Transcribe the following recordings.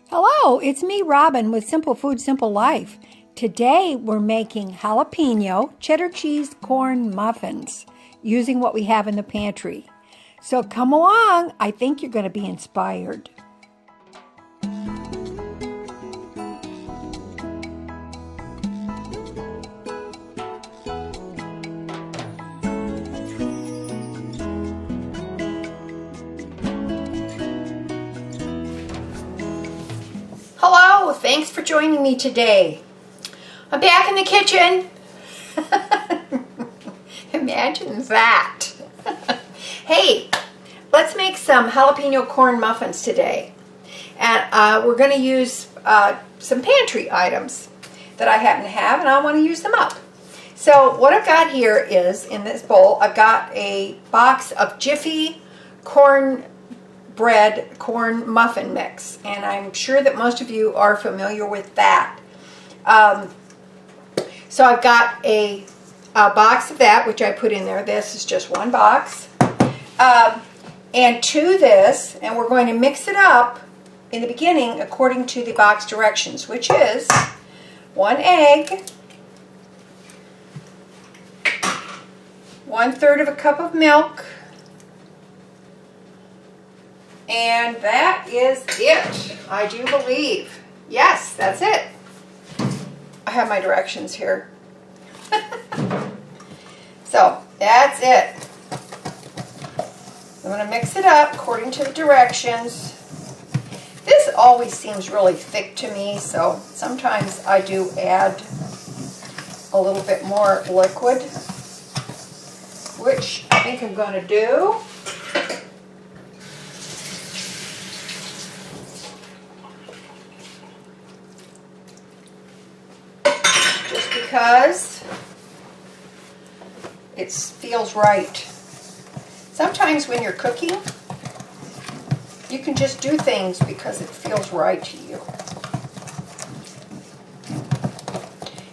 Hello, it's me, Robin, with Simple Food, Simple Life. Today we're making jalapeno cheddar cheese corn muffins using what we have in the pantry. So come along, I think you're going to be inspired. Hello, thanks for joining me today. I'm back in the kitchen. Imagine that. Hey, let's make some jalapeno corn muffins today. And we're going to use some pantry items that I happen to have, and I want to use them up. So what I've got here is, in this bowl, I've got a box of Jiffy corn muffin mix, and I'm sure that most of you are familiar with that. So I've got a box of that, which I put in there. This is just one box. And to this, and we're going to mix it up in the beginning according to the box directions, which is 1 egg, 1/3 of a cup of milk, and that is it, I do believe. Yes, that's it. I have my directions here. So, that's it. I'm going to mix it up according to the directions. This always seems really thick to me, so sometimes I do add a little bit more liquid, which I think I'm going to do. Because it feels right. Sometimes when you're cooking, you can just do things because it feels right to you.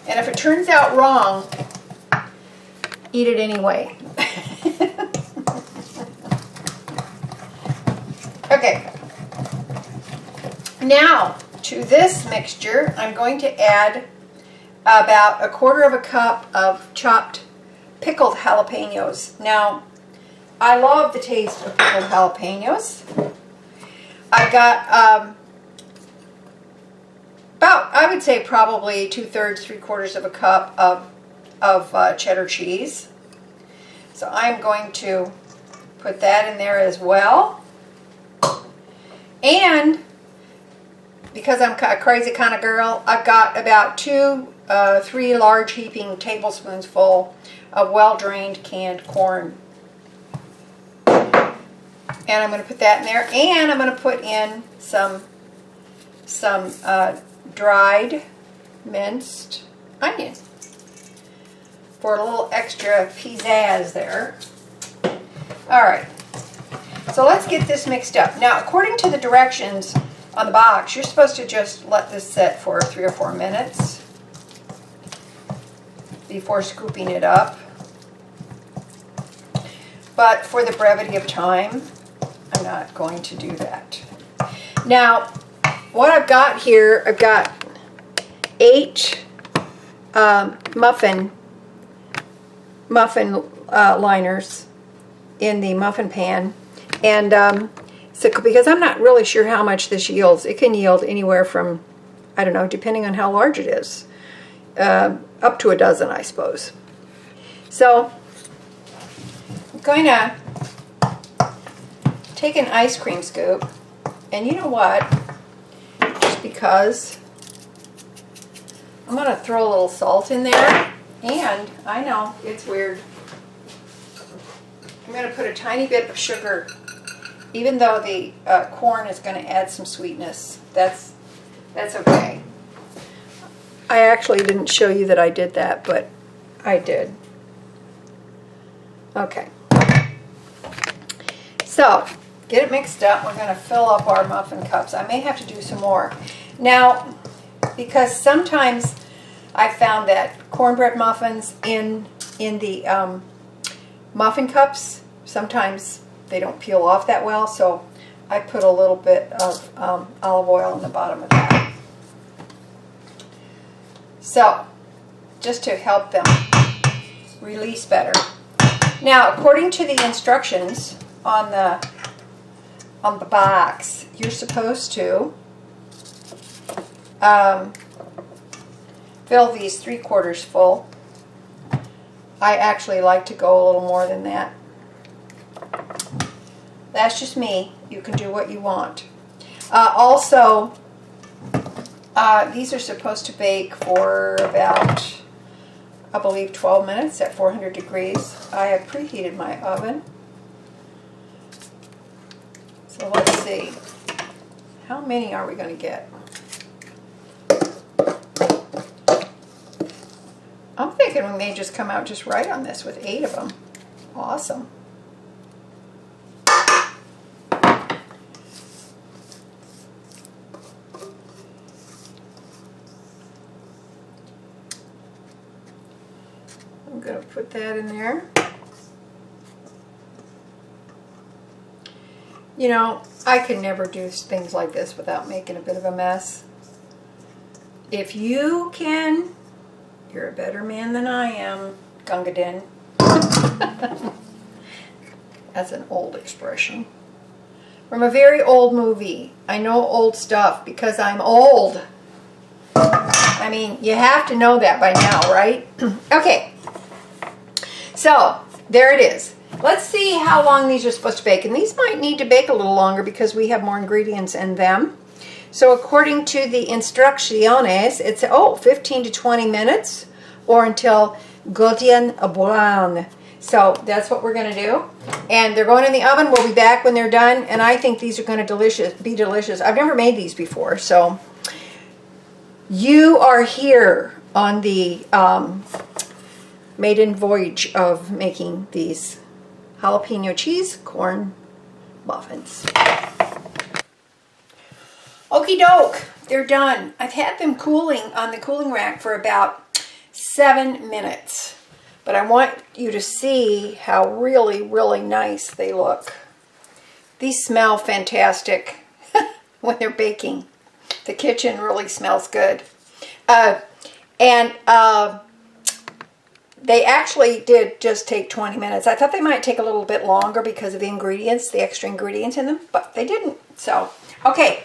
And if it turns out wrong, eat it anyway. Okay. Now, to this mixture, I'm going to add about 1/4 of a cup of chopped pickled jalapenos. Now, I love the taste of pickled jalapenos. I've got about, I would say probably 2/3, 3/4 of a cup of cheddar cheese. So I'm going to put that in there as well. And because I'm a crazy kind of girl, I've got about 3 large heaping tablespoons full of well-drained canned corn. And I'm going to put that in there, and I'm going to put in some dried minced onion for a little extra pizzazz there. Alright, so let's get this mixed up. Now, according to the directions on the box, you're supposed to just let this set for 3 or 4 minutes before scooping it up. But for the brevity of time, I'm not going to do that. Now, what I've got here, I've got 8 muffin liners in the muffin pan, and so because I'm not really sure how much this yields, it can yield anywhere from, I don't know, depending on how large it is, up to a dozen, I suppose. So I'm going to take an ice cream scoop, and you know what, just because I'm going to throw a little salt in there, and I know it's weird, I'm going to put a tiny bit of sugar, even though the corn is going to add some sweetness. That's okay. I actually didn't show you that I did that, but I did. Okay. So, get it mixed up. We're going to fill up our muffin cups. I may have to do some more. Now, because sometimes I found that cornbread muffins in the muffin cups, sometimes they don't peel off that well, so I put a little bit of olive oil in the bottom of that. So, just to help them release better. Now, according to the instructions on the box, you're supposed to fill these 3/4 full. I actually like to go a little more than that. That's just me. You can do what you want. Also, these are supposed to bake for about, I believe, 12 minutes at 400 degrees. I have preheated my oven. So let's see. How many are we going to get? I'm thinking we may just come out just right on this with 8 of them. Awesome. I'm going to put that in there. You know, I could never do things like this without making a bit of a mess. If you can, you're a better man than I am, Gungadin. That's an old expression. From a very old movie. I know old stuff because I'm old. I mean, you have to know that by now, right? Okay. So, there it is. Let's see how long these are supposed to bake. And these might need to bake a little longer because we have more ingredients in them. So according to the instrucciones, it's 15 to 20 minutes or until golden brown. So that's what we're going to do. And they're going in the oven. We'll be back when they're done. And I think these are going to be delicious. I've never made these before. So you are here on the maiden voyage of making these jalapeno cheese corn muffins. Okie doke, they're done. I've had them cooling on the cooling rack for about 7 minutes. But I want you to see how really, really nice they look. These smell fantastic when they're baking. The kitchen really smells good. They actually did just take 20 minutes. I thought they might take a little bit longer because of the ingredients, the extra ingredients in them, but they didn't. So, okay.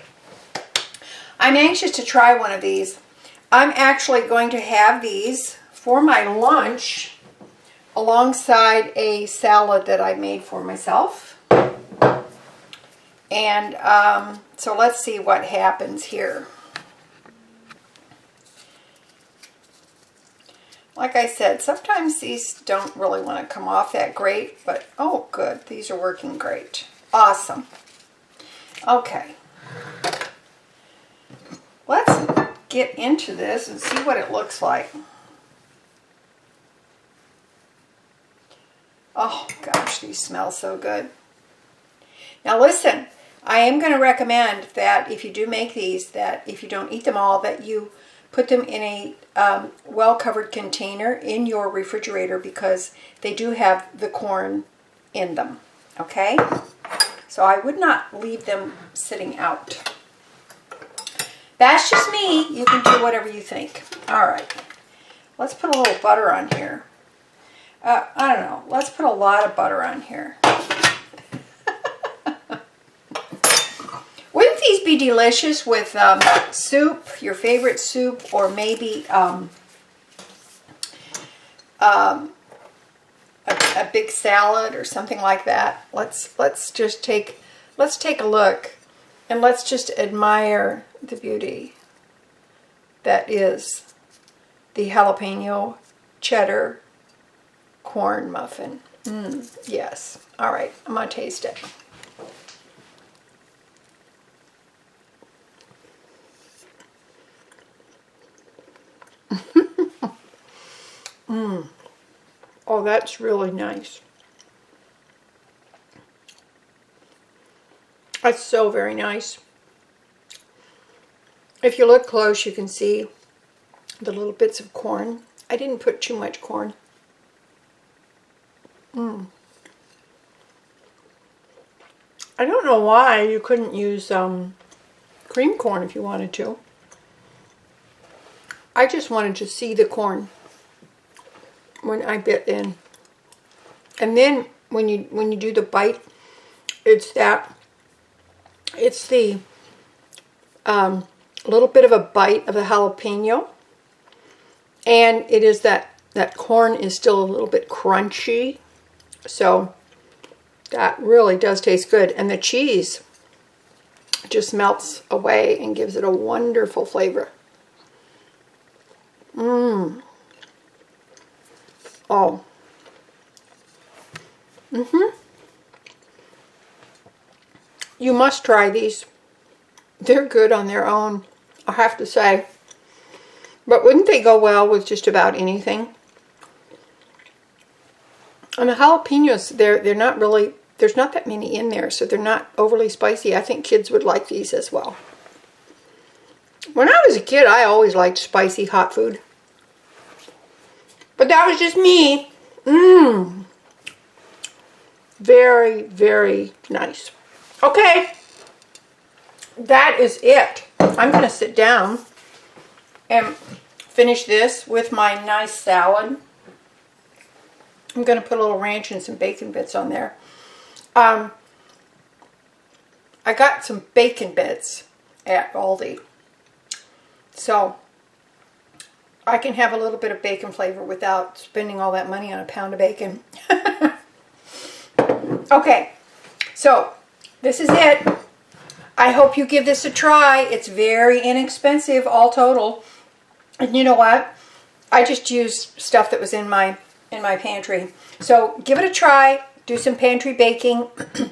I'm anxious to try one of these. I'm actually going to have these for my lunch alongside a salad that I made for myself. And so let's see what happens here. Like I said, sometimes these don't really want to come off that great, but oh good, these are working great. Awesome. Okay. Let's get into this and see what it looks like. Oh gosh, these smell so good. Now listen, I am going to recommend that if you do make these, that if you don't eat them all, that you put them in a well-covered container in your refrigerator because they do have the corn in them, okay? So I would not leave them sitting out. That's just me. You can do whatever you think. All right. Let's put a little butter on here. I don't know. Let's put a lot of butter on here. Wouldn't these be delicious with soup, your favorite soup, or maybe a big salad or something like that? Let's take a look and let's just admire the beauty that is the jalapeno cheddar corn muffin. Yes. All right. I'm gonna taste it. Oh, that's really nice. That's so very nice. If you look close, you can see the little bits of corn. I didn't put too much corn. I don't know why you couldn't use cream corn if you wanted to. I just wanted to see the corn when I bit in. And then when you do the bite, it's the little bit of a bite of the jalapeno, and it is that corn is still a little bit crunchy, so that really does taste good. And the cheese just melts away and gives it a wonderful flavor. Oh. You must try these. They're good on their own, I have to say. But wouldn't they go well with just about anything? And the jalapenos, they're not really, there's not that many in there, so they're not overly spicy. I think kids would like these as well. When I was a kid, I always liked spicy hot food. But that was just me. Very, very nice. Okay, that is it. I'm going to sit down and finish this with my nice salad. I'm going to put a little ranch and some bacon bits on there. I got some bacon bits at Aldi, so I can have a little bit of bacon flavor without spending all that money on a pound of bacon. Okay, so this is it. I hope you give this a try. It's very inexpensive, all total. And you know what? I just used stuff that was in my pantry. So give it a try. Do some pantry baking.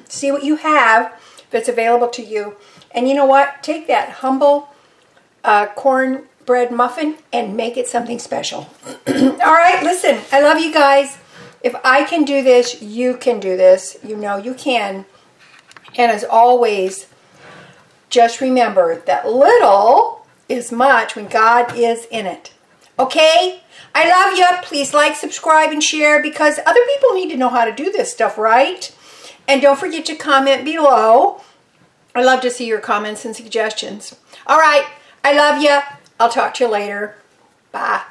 See what you have that's available to you. And you know what? Take that humble cornbread muffin and make it something special. All right, listen. I love you guys. If I can do this, you can do this. You know you can. And as always, just remember that little is much when God is in it. Okay? I love you. Please like, subscribe, and share because other people need to know how to do this stuff, right? And don't forget to comment below. I love to see your comments and suggestions. All right. I love you. I'll talk to you later. Bye.